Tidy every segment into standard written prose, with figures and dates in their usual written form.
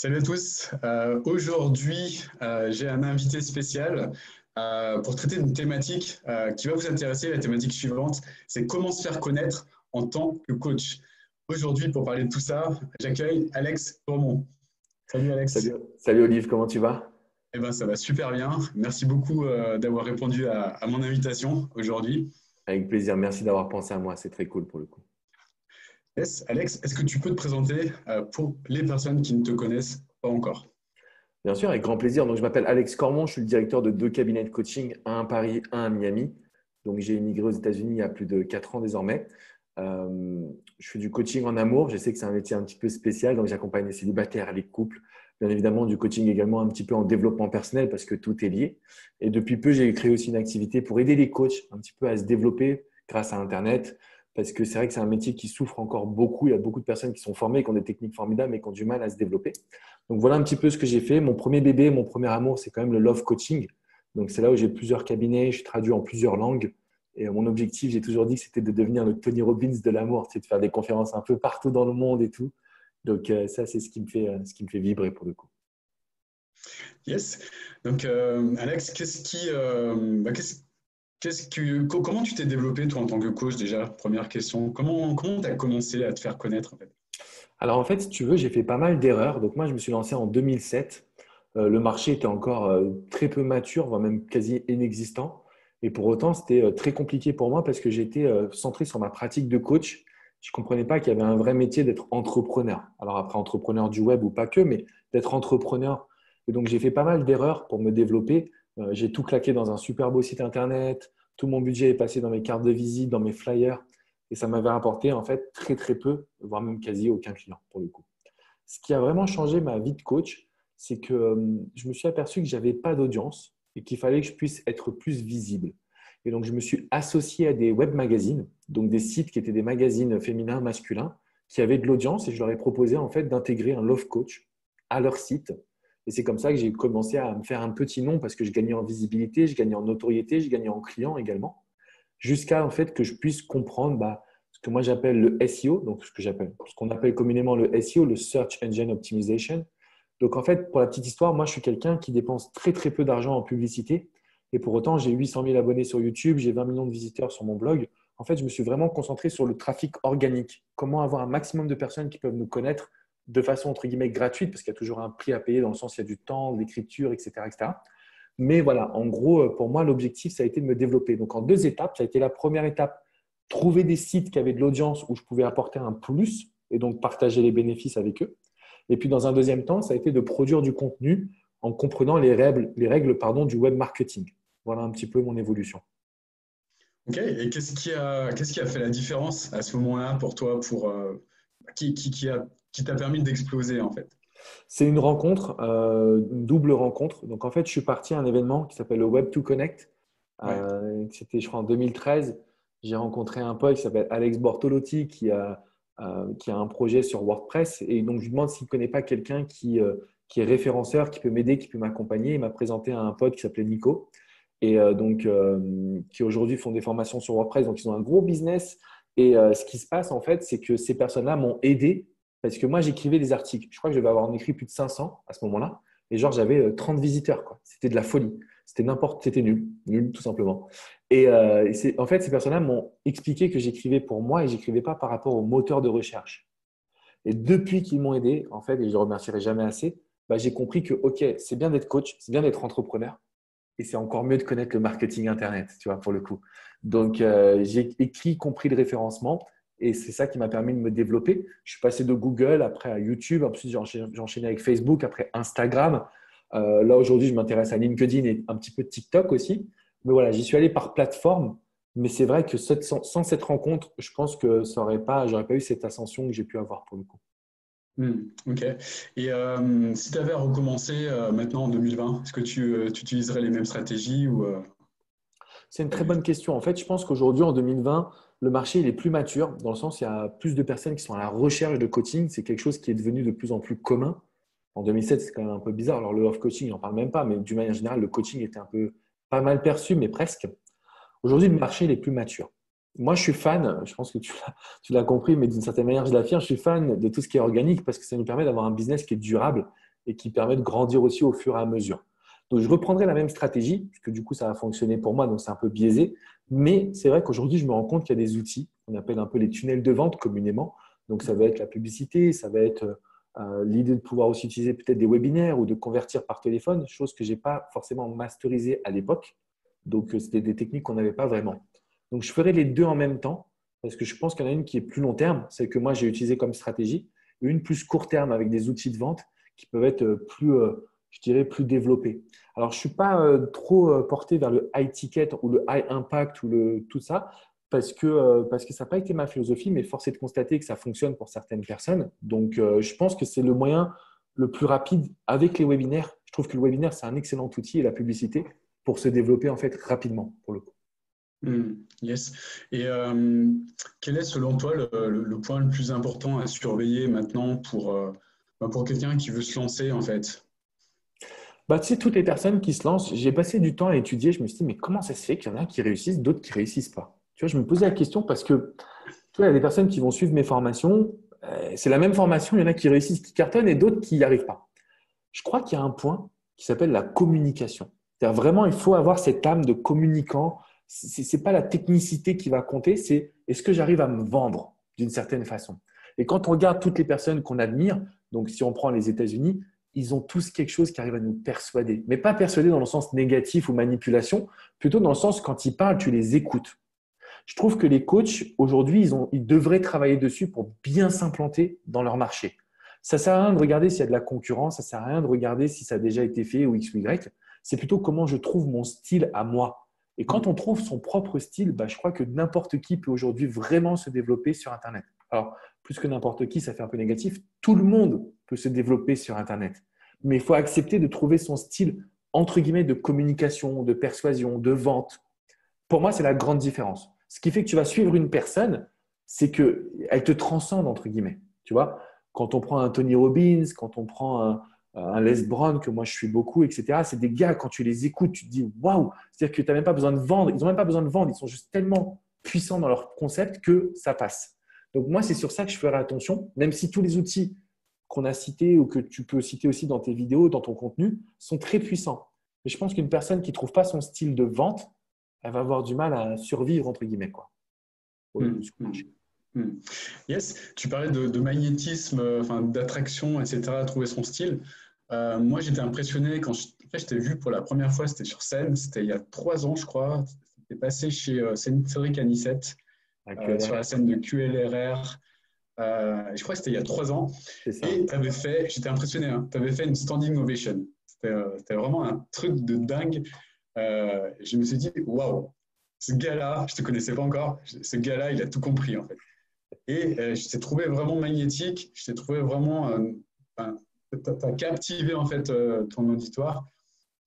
Salut à tous. Aujourd'hui, j'ai un invité spécial pour traiter d'une thématique qui va vous intéresser. La thématique suivante, c'est comment se faire connaître en tant que coach. Aujourd'hui, pour parler de tout ça, j'accueille Alex Tourmont. Salut Alex. Salut Olive, comment tu vas? Eh ben, ça va super bien. Merci beaucoup d'avoir répondu à mon invitation aujourd'hui. Avec plaisir, merci d'avoir pensé à moi, c'est très cool pour le coup. Yes, Alex, est-ce que tu peux te présenter pour les personnes qui ne te connaissent pas encore? Bien sûr, avec grand plaisir. Donc, je m'appelle Alex Cormon, je suis le directeur de deux cabinets de coaching, un à Paris, un à Miami. Donc, j'ai immigré aux États-Unis il y a plus de 4 ans désormais. Je fais du coaching en amour. Je sais que c'est un métier un petit peu spécial, donc j'accompagne les célibataires, les couples. Bien évidemment, du coaching également un petit peu en développement personnel parce que tout est lié. Et depuis peu, j'ai créé aussi une activité pour aider les coachs un petit peu à se développer grâce à Internet. Parce que c'est vrai que c'est un métier qui souffre encore beaucoup. Il y a beaucoup de personnes qui sont formées, qui ont des techniques formidables, mais qui ont du mal à se développer. Donc voilà un petit peu ce que j'ai fait. Mon premier bébé, mon premier amour, c'est quand même le love coaching. Donc c'est là où j'ai plusieurs cabinets, je traduis en plusieurs langues. Et mon objectif, j'ai toujours dit que c'était de devenir le Tony Robbins de l'amour, c'est de faire des conférences un peu partout dans le monde et tout. Donc ça, c'est ce qui me fait vibrer pour le coup. Yes. Donc, Alex, comment tu t'es développé toi en tant que coach déjà? Première question. Comment tu as commencé à te faire connaître en fait? Alors en fait, si tu veux, j'ai fait pas mal d'erreurs. Donc moi, je me suis lancé en 2007. Le marché était encore très peu mature, voire même quasi inexistant. Et pour autant, c'était très compliqué pour moi parce que j'étais centré sur ma pratique de coach. Je ne comprenais pas qu'il y avait un vrai métier d'être entrepreneur. Alors après, entrepreneur du web ou pas que, mais d'être entrepreneur. Et donc, j'ai fait pas mal d'erreurs pour me développer. J'ai tout claqué dans un super beau site internet. Tout mon budget est passé dans mes cartes de visite, dans mes flyers. Et ça m'avait rapporté en fait très très peu, voire même quasi aucun client pour le coup. Ce qui a vraiment changé ma vie de coach, c'est que je me suis aperçu que j'avais pas d'audience et qu'il fallait que je puisse être plus visible. Et donc, je me suis associé à des web magazines, donc des sites qui étaient des magazines féminins, masculins, qui avaient de l'audience et je leur ai proposé en fait d'intégrer un love coach à leur site. Et c'est comme ça que j'ai commencé à me faire un petit nom parce que je gagnais en visibilité, je gagnais en notoriété, je gagnais en clients également jusqu'à en fait que je puisse comprendre ce que moi j'appelle le SEO, donc ce qu'on appelle communément le SEO, le Search Engine Optimization. Donc en fait, pour la petite histoire, moi je suis quelqu'un qui dépense très très peu d'argent en publicité et pour autant j'ai 800 000 abonnés sur YouTube, j'ai 20 millions de visiteurs sur mon blog. En fait, je me suis vraiment concentré sur le trafic organique. Comment avoir un maximum de personnes qui peuvent nous connaître de façon entre guillemets gratuite, parce qu'il y a toujours un prix à payer dans le sens il y a du temps, de l'écriture, etc., etc. Mais voilà, en gros, pour moi, l'objectif, ça a été de me développer. Donc, en deux étapes, ça a été la première étape, trouver des sites qui avaient de l'audience où je pouvais apporter un plus et donc partager les bénéfices avec eux. Et puis, dans un deuxième temps, ça a été de produire du contenu en comprenant les règles du web marketing. Voilà un petit peu mon évolution. Ok. Et qu'est-ce qui a fait la différence à ce moment-là pour toi, qui t'a permis d'exploser en fait? C'est une rencontre, une double rencontre. Donc, en fait, je suis parti à un événement qui s'appelle le Web2 Connect. Ouais. C'était, je crois, en 2013. J'ai rencontré un pote qui s'appelle Alex Bortolotti qui a un projet sur WordPress. Et donc, je lui demande s'il ne connaît pas quelqu'un qui est référenceur, qui peut m'aider, qui peut m'accompagner. Il m'a présenté à un pote qui s'appelait Nico et qui aujourd'hui font des formations sur WordPress. Donc, ils ont un gros business. Et ce qui se passe, en fait, c'est que ces personnes-là m'ont aidé parce que moi, j'écrivais des articles. Je crois que je devais avoir en écrit plus de 500 à ce moment-là. Et genre, j'avais 30 visiteurs, quoi. C'était de la folie. C'était nul, nul tout simplement. En fait, ces personnes-là m'ont expliqué que j'écrivais pour moi et j'écrivais pas par rapport au moteur de recherche. Et depuis qu'ils m'ont aidé, en fait, et je ne remercierai jamais assez, j'ai compris que, OK, c'est bien d'être coach, c'est bien d'être entrepreneur, et c'est encore mieux de connaître le marketing Internet, tu vois, pour le coup. Donc, j'ai écrit, compris le référencement, et c'est ça qui m'a permis de me développer. Je suis passé de Google, après à YouTube, ensuite j'ai enchaîné avec Facebook, après Instagram. Là, aujourd'hui, je m'intéresse à LinkedIn et un petit peu de TikTok aussi. Mais voilà, j'y suis allé par plateforme. Mais c'est vrai que sans cette rencontre, je pense que j'aurais pas eu cette ascension que j'ai pu avoir pour le coup. Ok. Et si tu avais à recommencer maintenant en 2020, est-ce que tu utiliserais les mêmes stratégies ou C'est une pas très du tout? bonne question. En fait, je pense qu'aujourd'hui, en 2020, le marché il est plus mature, dans le sens où il y a plus de personnes qui sont à la recherche de coaching. C'est quelque chose qui est devenu de plus en plus commun. En 2007, c'est quand même un peu bizarre. Alors, le off coaching, on n'en parle même pas, mais d'une manière générale, le coaching était un peu pas mal perçu, mais presque. Aujourd'hui, le marché il est plus mature. Moi, je suis fan, je pense que tu l'as compris, mais d'une certaine manière, je l'affirme, je suis fan de tout ce qui est organique parce que ça nous permet d'avoir un business qui est durable et qui permet de grandir aussi au fur et à mesure. Donc, je reprendrai la même stratégie, puisque du coup, ça a fonctionné pour moi, donc c'est un peu biaisé. Mais c'est vrai qu'aujourd'hui, je me rends compte qu'il y a des outils qu'on appelle un peu les tunnels de vente communément. Donc, ça va être la publicité, ça va être l'idée de pouvoir aussi utiliser peut-être des webinaires ou de convertir par téléphone, chose que je n'ai pas forcément masterisée à l'époque. Donc, c'était des techniques qu'on n'avait pas vraiment. Donc, je ferai les deux en même temps parce que je pense qu'il y en a une qui est plus long terme, celle que moi j'ai utilisée comme stratégie, et une plus court terme avec des outils de vente qui peuvent être plus, je dirais, plus développés. Alors, je ne suis pas trop porté vers le high ticket ou le high impact ou tout ça parce que ça n'a pas été ma philosophie, mais force est de constater que ça fonctionne pour certaines personnes. Donc, je pense que c'est le moyen le plus rapide avec les webinaires. Je trouve que le webinaire, c'est un excellent outil et la publicité pour se développer en fait rapidement pour le coup. Yes. Et quel est selon toi le point le plus important à surveiller maintenant pour quelqu'un qui veut se lancer en fait? Bah, tu sais, toutes les personnes qui se lancent, j'ai passé du temps à étudier. Je me suis dit, mais comment ça se fait qu'il y en a qui réussissent, d'autres qui ne réussissent pas? Tu vois, je me posais la question parce que tu vois, il y a des personnes qui vont suivre mes formations. C'est la même formation, il y en a qui réussissent, qui cartonnent et d'autres qui n'y arrivent pas. Je crois qu'il y a un point qui s'appelle la communication. C'est-à-dire vraiment, il faut avoir cette âme de communicant. Ce n'est pas la technicité qui va compter, c'est est-ce que j'arrive à me vendre d'une certaine façon. Et quand on regarde toutes les personnes qu'on admire, donc si on prend les États-Unis, ils ont tous quelque chose qui arrive à nous persuader. Mais pas persuader dans le sens négatif ou manipulation, plutôt dans le sens quand ils parlent, tu les écoutes. Je trouve que les coachs, aujourd'hui, ils devraient travailler dessus pour bien s'implanter dans leur marché. Ça ne sert à rien de regarder s'il y a de la concurrence, ça ne sert à rien de regarder si ça a déjà été fait ou X ou Y. C'est plutôt comment je trouve mon style à moi. Et quand on trouve son propre style, je crois que n'importe qui peut aujourd'hui vraiment se développer sur Internet. Alors, plus que n'importe qui, ça fait un peu négatif. Tout le monde peut se développer sur Internet. Mais il faut accepter de trouver son style, entre guillemets, de communication, de persuasion, de vente. Pour moi, c'est la grande différence. Ce qui fait que tu vas suivre une personne, c'est qu'elle te transcende, entre guillemets. Tu vois, quand on prend un Tony Robbins, quand on prend un Les Brown, que moi je suis beaucoup, etc., c'est des gars, quand tu les écoutes, tu te dis waouh, c'est-à-dire que tu n'as même pas besoin de vendre. Ils n'ont même pas besoin de vendre, ils sont juste tellement puissants dans leur concept que ça passe. Donc, moi, c'est sur ça que je ferai attention, même si tous les outils qu'on a cités ou que tu peux citer aussi dans tes vidéos, dans ton contenu, sont très puissants. Mais je pense qu'une personne qui ne trouve pas son style de vente, elle va avoir du mal à survivre, entre guillemets, quoi. Yes, tu parlais de magnétisme, d'attraction, etc., à trouver son style. Moi, j'étais impressionné quand je t'ai vu pour la première fois, c'était sur scène, c'était il y a 3 ans, je crois. C'était passé chez Cédric Anissette, sur la scène de QLRR. Je crois que c'était il y a 3 ans. Et j'étais impressionné, hein, tu avais fait une standing ovation. C'était vraiment un truc de dingue. Je me suis dit, waouh, ce gars-là, je ne te connaissais pas encore, ce gars-là, il a tout compris en fait. Et je t'ai trouvé vraiment magnétique, je t'ai trouvé vraiment, tu as captivé en fait ton auditoire.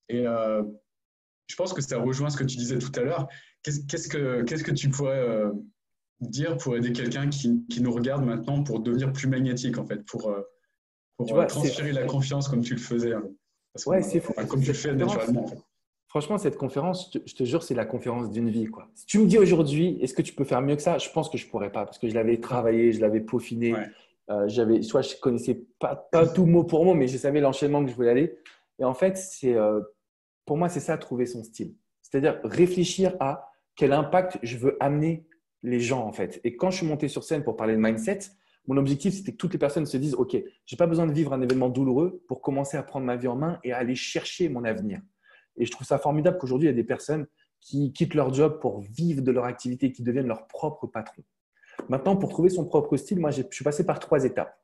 Et je pense que ça rejoint ce que tu disais tout à l'heure. Qu'est-ce que tu pourrais dire pour aider quelqu'un qui nous regarde maintenant pour devenir plus magnétique en fait, pour transférer la confiance comme tu le faisais, c'est fou. Comme tu le fais naturellement en fait. Franchement, cette conférence, je te jure, c'est la conférence d'une vie, quoi. Si tu me dis aujourd'hui, est-ce que tu peux faire mieux que ça? Je pense que je ne pourrais pas parce que je l'avais travaillé, je l'avais peaufiné. Ouais. Je ne connaissais pas tout mot pour mot, mais je savais l'enchaînement que je voulais aller. Et en fait, pour moi, c'est ça, trouver son style. C'est-à-dire réfléchir à quel impact je veux amener les gens, en fait. Et quand je suis monté sur scène pour parler de mindset, mon objectif, c'était que toutes les personnes se disent « Ok, je n'ai pas besoin de vivre un événement douloureux pour commencer à prendre ma vie en main et à aller chercher mon avenir. » Et je trouve ça formidable qu'aujourd'hui, il y a des personnes qui quittent leur job pour vivre de leur activité, qui deviennent leur propre patron. Maintenant, pour trouver son propre style, moi, je suis passé par 3 étapes.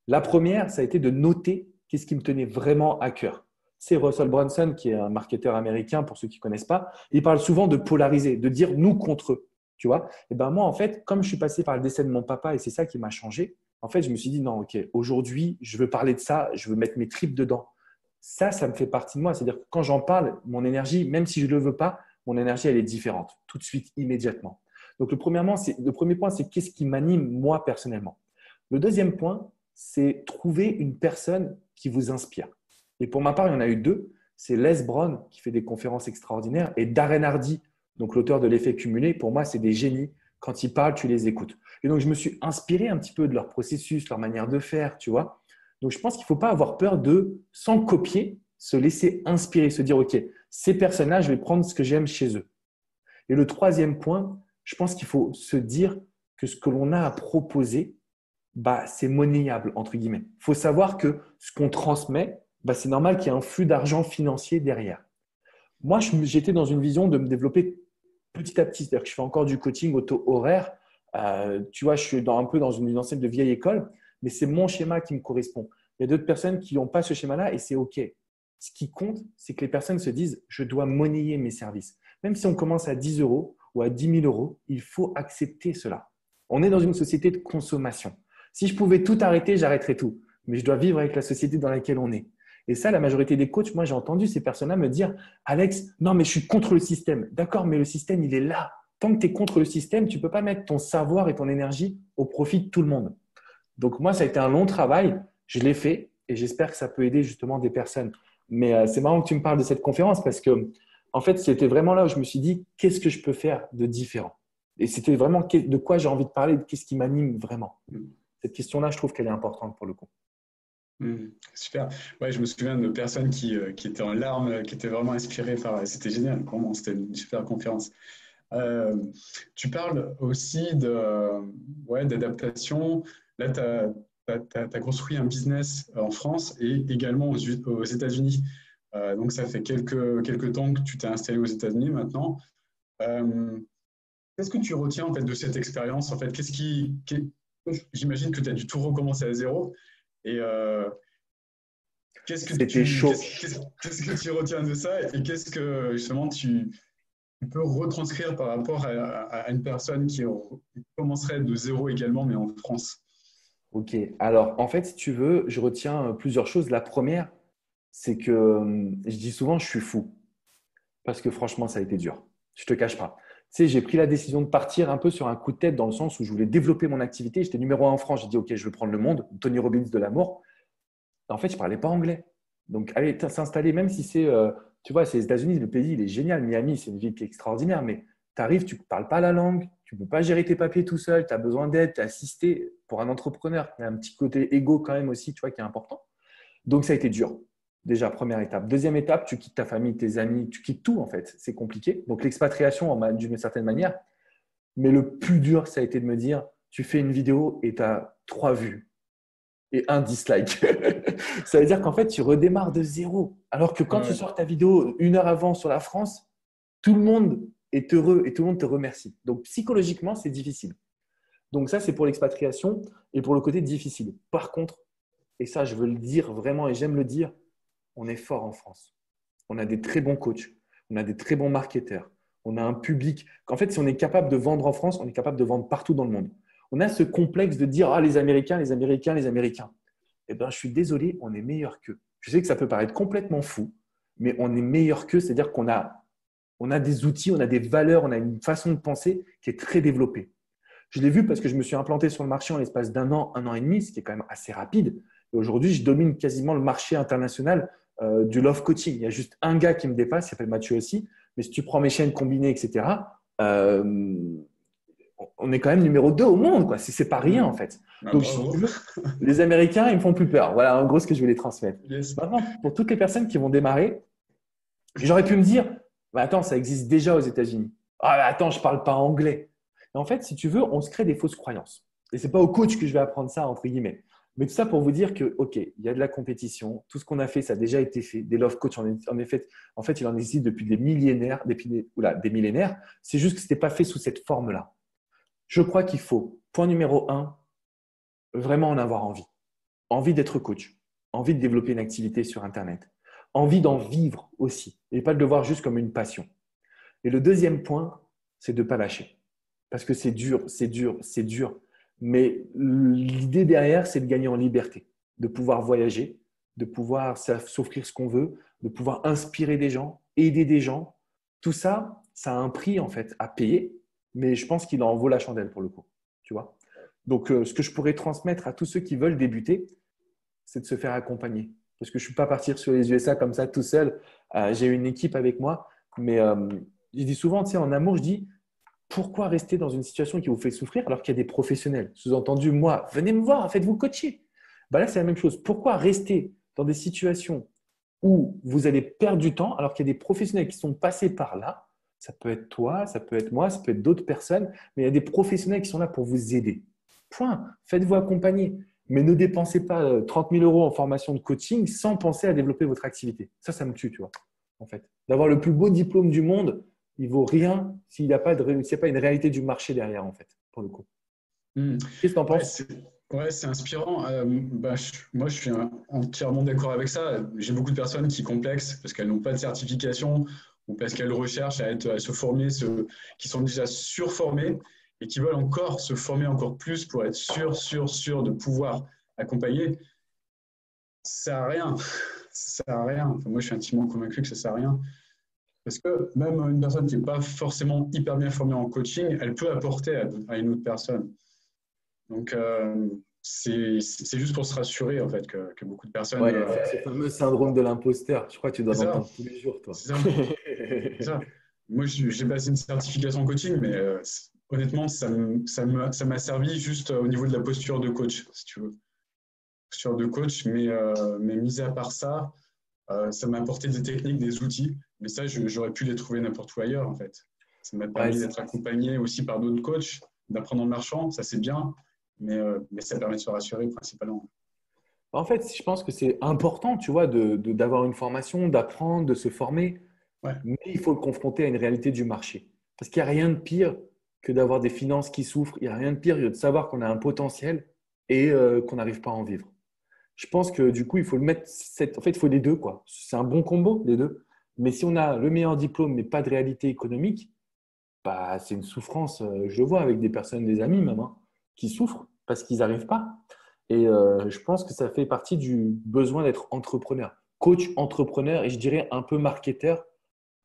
La première, ça a été de noter qu'est-ce qui me tenait vraiment à cœur. C'est Russell Brunson, qui est un marketeur américain, pour ceux qui ne connaissent pas. Il parle souvent de polariser, de dire nous contre eux. Tu vois? Et ben moi, en fait, comme je suis passé par le décès de mon papa et c'est ça qui m'a changé, en fait, je me suis dit non, ok, aujourd'hui, je veux parler de ça, je veux mettre mes tripes dedans. Ça me fait partie de moi. C'est-à-dire que quand j'en parle, mon énergie, même si je ne le veux pas, mon énergie, elle est différente, tout de suite, immédiatement. Donc, le premier point, c'est qu'est-ce qui m'anime moi personnellement. Le deuxième point, c'est trouver une personne qui vous inspire. Et pour ma part, il y en a eu 2. C'est Les Brown, qui fait des conférences extraordinaires, et Darren Hardy, donc l'auteur de l'effet cumulé. Pour moi, c'est des génies. Quand ils parlent, tu les écoutes. Et donc, je me suis inspiré un petit peu de leur processus, leur manière de faire, tu vois. Donc, je pense qu'il ne faut pas avoir peur de, sans copier, se laisser inspirer, se dire, OK, ces personnes-là, je vais prendre ce que j'aime chez eux. Et le troisième point, je pense qu'il faut se dire que ce que l'on a à proposer, c'est monnayable, entre guillemets. Il faut savoir que ce qu'on transmet, c'est normal qu'il y ait un flux d'argent financier derrière. Moi, j'étais dans une vision de me développer petit à petit. C'est-à-dire que je fais encore du coaching auto-horaire. Tu vois, je suis un peu dans une enseigne de vieille école, mais c'est mon schéma qui me correspond. Il y a d'autres personnes qui n'ont pas ce schéma-là et c'est OK. Ce qui compte, c'est que les personnes se disent « je dois monnayer mes services ». Même si on commence à 10 euros ou à 10 000 euros, il faut accepter cela. On est dans une société de consommation. Si je pouvais tout arrêter, j'arrêterais tout. Mais je dois vivre avec la société dans laquelle on est. Et ça, la majorité des coachs, moi, j'ai entendu ces personnes-là me dire « Alex, non, mais je suis contre le système. » D'accord, mais le système, il est là. Tant que tu es contre le système, tu ne peux pas mettre ton savoir et ton énergie au profit de tout le monde. Donc, moi, ça a été un long travail. Je l'ai fait et j'espère que ça peut aider justement des personnes. Mais c'est marrant que tu me parles de cette conférence parce que, en fait, c'était vraiment là où je me suis dit « Qu'est-ce que je peux faire de différent ?» Et c'était vraiment de quoi j'ai envie de parler, qu'est-ce qui m'anime vraiment. Cette question-là, je trouve qu'elle est importante pour le coup. Super. Ouais, je me souviens de personnes qui étaient en larmes, qui étaient vraiment inspirées par. C'était génial, vraiment, c'était une super conférence. Tu parles aussi ouais, d'adaptation. Là, tu as construit un business en France et également aux États-Unis. Donc, ça fait quelques temps que tu t'es installé aux États-Unis maintenant. Qu'est-ce que tu retiens en fait, de cette expérience en fait, j'imagine que tu as dû tout recommencer à zéro. Et C'était chaud. qu'est-ce que tu retiens de ça et qu'est-ce que justement tu peux retranscrire par rapport à une personne qui commencerait de zéro également, mais en France? Ok. Alors, en fait, si tu veux, je retiens plusieurs choses. La première, c'est que je dis souvent, je suis fou. Parce que franchement, ça a été dur. Je ne te cache pas. Tu sais, j'ai pris la décision de partir un peu sur un coup de tête dans le sens où je voulais développer mon activité. J'étais numéro 1 en France. J'ai dit, OK, je veux prendre le monde. Tony Robbins de l'amour. En fait, je ne parlais pas anglais. Donc, aller s'installer, même si c'est, tu vois, c'est les États-Unis, le pays, il est génial. Miami, c'est une ville qui est extraordinaire. Mais tu arrives, tu ne parles pas la langue. Tu ne peux pas gérer tes papiers tout seul. Tu as besoin d'aide, tu es assisté. Pour un entrepreneur, il y a un petit côté égo quand même aussi, tu vois, qui est important. Donc, ça a été dur. Déjà, première étape. Deuxième étape, tu quittes ta famille, tes amis, tu quittes tout en fait. C'est compliqué. Donc, l'expatriation, d'une certaine manière. Mais le plus dur, ça a été de me dire, tu fais une vidéo et tu as 3 vues et un dislike. Ça veut dire qu'en fait, tu redémarres de zéro. Alors que quand tu sors ta vidéo 1 heure avant sur la France, tout le monde est heureux et tout le monde te remercie. Donc, psychologiquement, c'est difficile. Donc, ça, c'est pour l'expatriation et pour le côté difficile. Par contre, et ça, je veux le dire vraiment et j'aime le dire, on est fort en France. On a des très bons coachs, on a des très bons marketeurs, on a un public. En fait, si on est capable de vendre en France, on est capable de vendre partout dans le monde. On a ce complexe de dire « Ah, les Américains, les Américains, les Américains ». Eh bien, je suis désolé, on est meilleur qu'eux. Je sais que ça peut paraître complètement fou, mais on est meilleur qu'eux. C'est-à-dire qu'on a des outils, on a des valeurs, on a une façon de penser qui est très développée. Je l'ai vu parce que je me suis implanté sur le marché en l'espace d'1 an, 1 an et demi, ce qui est quand même assez rapide. Et aujourd'hui, je domine quasiment le marché international du love coaching. Il y a juste un gars qui me dépasse, il s'appelle Mathieu aussi. Mais si tu prends mes chaînes combinées, etc., on est quand même numéro 2 au monde, quoi. C'est pas rien, en fait. Donc, les Américains, ils me font plus peur. Voilà, en gros, ce que je voulais transmettre. Yes. Maintenant, pour toutes les personnes qui vont démarrer, j'aurais pu me dire, attends, ça existe déjà aux États-Unis. Ah, attends, je parle pas anglais. Et en fait, si tu veux, on se crée des fausses croyances. Et c'est pas au coach que je vais apprendre ça, entre guillemets. Mais tout ça pour vous dire que, OK, il y a de la compétition. Tout ce qu'on a fait, ça a déjà été fait. Des love coach, en fait, il en existe depuis des millénaires. Des millénaires. C'est juste que ce n'était pas fait sous cette forme-là. Je crois qu'il faut, point numéro 1, vraiment en avoir envie. Envie d'être coach. Envie de développer une activité sur Internet. Envie d'en vivre aussi. Et pas de le voir juste comme une passion. Et le deuxième point, c'est de ne pas lâcher. Parce que c'est dur, c'est dur, c'est dur. Mais l'idée derrière, c'est de gagner en liberté, de pouvoir voyager, de pouvoir s'offrir ce qu'on veut, de pouvoir inspirer des gens, aider des gens. Tout ça, ça a un prix en fait à payer, mais je pense qu'il en vaut la chandelle pour le coup. Tu vois. Donc, ce que je pourrais transmettre à tous ceux qui veulent débuter, c'est de se faire accompagner. Parce que je ne suis pas partir sur les USA comme ça tout seul. J'ai une équipe avec moi, mais je dis souvent, tu sais, en amour, je dis pourquoi rester dans une situation qui vous fait souffrir alors qu'il y a des professionnels? Sous-entendu, moi, venez me voir, faites-vous coacher. Bah là, c'est la même chose. Pourquoi rester dans des situations où vous allez perdre du temps alors qu'il y a des professionnels qui sont passés par là? Ça peut être toi, ça peut être moi, ça peut être d'autres personnes, mais il y a des professionnels qui sont là pour vous aider. Point. Faites-vous accompagner. Mais ne dépensez pas 30 000 euros en formation de coaching sans penser à développer votre activité. Ça me tue, tu vois, en fait. D'avoir le plus beau diplôme du monde, il vaut rien s'il n'y a pas une réalité du marché derrière, en fait, pour le coup. Hmm. Qu'est-ce que tu en Ouais, penses? c'est inspirant. Moi, je suis entièrement d'accord avec ça. J'ai beaucoup de personnes qui complexent parce qu'elles n'ont pas de certification ou parce qu'elles recherchent à se former, qui sont déjà surformés et qui veulent encore se former encore plus pour être sûr de pouvoir accompagner. Ça sert à rien. Ça sert à rien. Enfin, moi, je suis intimement convaincu que ça sert à rien. Parce que même une personne qui n'est pas forcément hyper bien formée en coaching, elle peut apporter à une autre personne. Donc, c'est juste pour se rassurer en fait que beaucoup de personnes. Ouais, ce fameux syndrome de l'imposteur. Je crois que tu dois C'est ça, l'entendre tous les jours, toi. c'est ça, c'est ça. Moi, j'ai passé une certification en coaching, mais honnêtement, ça m'a servi juste au niveau de la posture de coach, si tu veux. Posture de coach, mais mis à part ça, ça m'a apporté des techniques, des outils. Mais ça, j'aurais pu les trouver n'importe où ailleurs, en fait. Ça m'a Ouais, permis d'être accompagné aussi par d'autres coachs, d'apprendre en marchant, ça c'est bien, mais ça permet de se rassurer principalement. en fait, je pense que c'est important, tu vois, d'avoir une formation, d'apprendre, de se former, Ouais. mais il faut le confronter à une réalité du marché. Parce qu'il n'y a rien de pire que d'avoir des finances qui souffrent, il n'y a rien de pire que de savoir qu'on a un potentiel et qu'on n'arrive pas à en vivre. Je pense que du coup, il faut le mettre, en fait, il faut les deux, quoi. C'est un bon combo, les deux. Mais si on a le meilleur diplôme, mais pas de réalité économique, bah, c'est une souffrance. Je le vois avec des personnes, des amis même, hein, qui souffrent parce qu'ils n'arrivent pas. Et je pense que ça fait partie du besoin d'être entrepreneur. Coach, entrepreneur et je dirais un peu marketeur,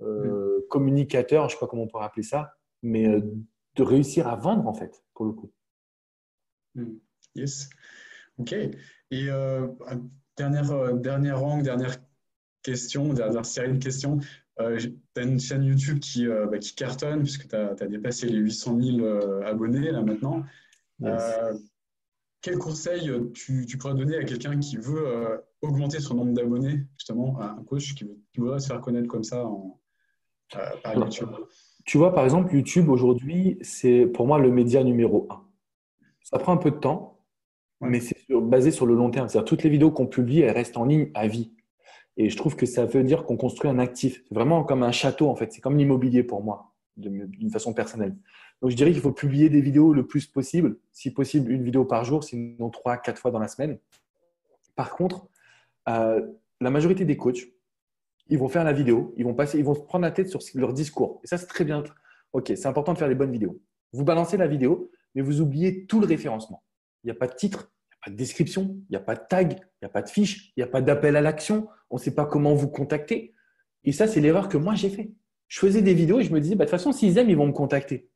Mm. communicateur, je ne sais pas comment on pourrait appeler ça, mais de réussir à vendre en fait, pour le coup. Mm. Yes. OK. Et dernière rangue, dernière question, dernière série de questions. Tu as une chaîne YouTube qui cartonne puisque tu as dépassé les 800 000 abonnés là maintenant. Yes. Euh, Quel conseil tu pourrais donner à quelqu'un qui veut augmenter son nombre d'abonnés, justement, à un coach qui voudrait se faire connaître comme ça par Alors, YouTube? tu vois, par exemple, YouTube aujourd'hui, c'est pour moi le média numéro un. Ça prend un peu de temps, Ouais. mais c'est basé sur le long terme. C'est-à-dire toutes les vidéos qu'on publie, elles restent en ligne à vie. Et je trouve que ça veut dire qu'on construit un actif. C'est vraiment comme un château, en fait. C'est comme l'immobilier pour moi, d'une façon personnelle. Donc, je dirais qu'il faut publier des vidéos le plus possible. Si possible, une vidéo par jour, sinon 3, 4 fois dans la semaine. Par contre, euh, la majorité des coachs, ils vont faire la vidéo, ils vont se prendre la tête sur leur discours. Et ça, c'est très bien. Ok, c'est important de faire des bonnes vidéos. Vous balancez la vidéo, mais vous oubliez tout le référencement. Il n'y a pas de titre, il n'y a pas de description, il n'y a pas de tag, il n'y a pas de fiche, il n'y a pas d'appel à l'action. On ne sait pas comment vous contacter. Et ça, c'est l'erreur que moi, j'ai fait. Je faisais des vidéos et je me disais, bah, de toute façon, s'ils aiment, ils vont me contacter.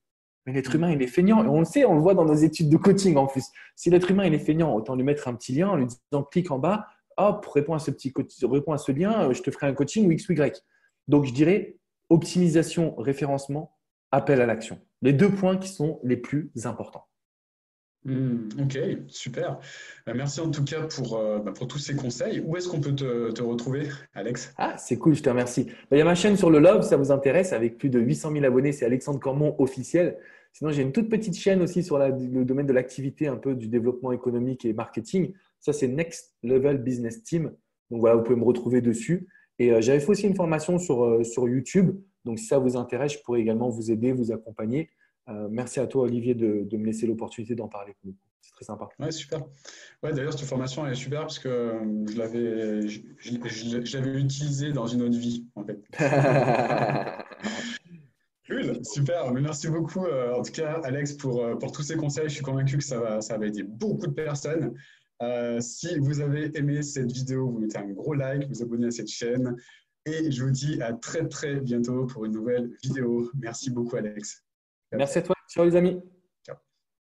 Mais l'être Mm. humain, il est feignant. Et on le sait, on le voit dans nos études de coaching en plus. Si l'être humain, il est feignant, autant lui mettre un petit lien en lui disant clique en bas, hop, réponds à réponds à ce lien, je te ferai un coaching ou X ou Y. Donc, je dirais optimisation, référencement, appel à l'action. Les deux points qui sont les plus importants. Ok, super. Merci en tout cas pour tous ces conseils. Où est-ce qu'on peut te retrouver, Alex? Ah, c'est cool, je te remercie. Il y a ma chaîne sur le Love, si ça vous intéresse, avec plus de 800 000 abonnés, c'est Alexandre Cormon officiel. Sinon, j'ai une toute petite chaîne aussi sur le domaine de l'activité, un peu du développement économique et marketing. Ça, c'est Next Level Business Team. Donc voilà, vous pouvez me retrouver dessus. Et j'avais fait aussi une formation sur YouTube. Donc si ça vous intéresse, je pourrais également vous aider, vous accompagner. Merci à toi, Olivier, de me laisser l'opportunité d'en parler. C'est très sympa. Ouais, super. Ouais, d'ailleurs, cette formation elle est super parce que je l'avais utilisée dans une autre vie, en fait. Cool, super. Mais merci beaucoup, en tout cas, Alex, pour tous ces conseils. Je suis convaincu que ça va aider beaucoup de personnes. Si vous avez aimé cette vidéo, vous mettez un gros like, vous abonnez à cette chaîne. Et je vous dis à très, très bientôt pour une nouvelle vidéo. Merci beaucoup, Alex. Ciao, Merci à ciao. toi. Ciao les amis.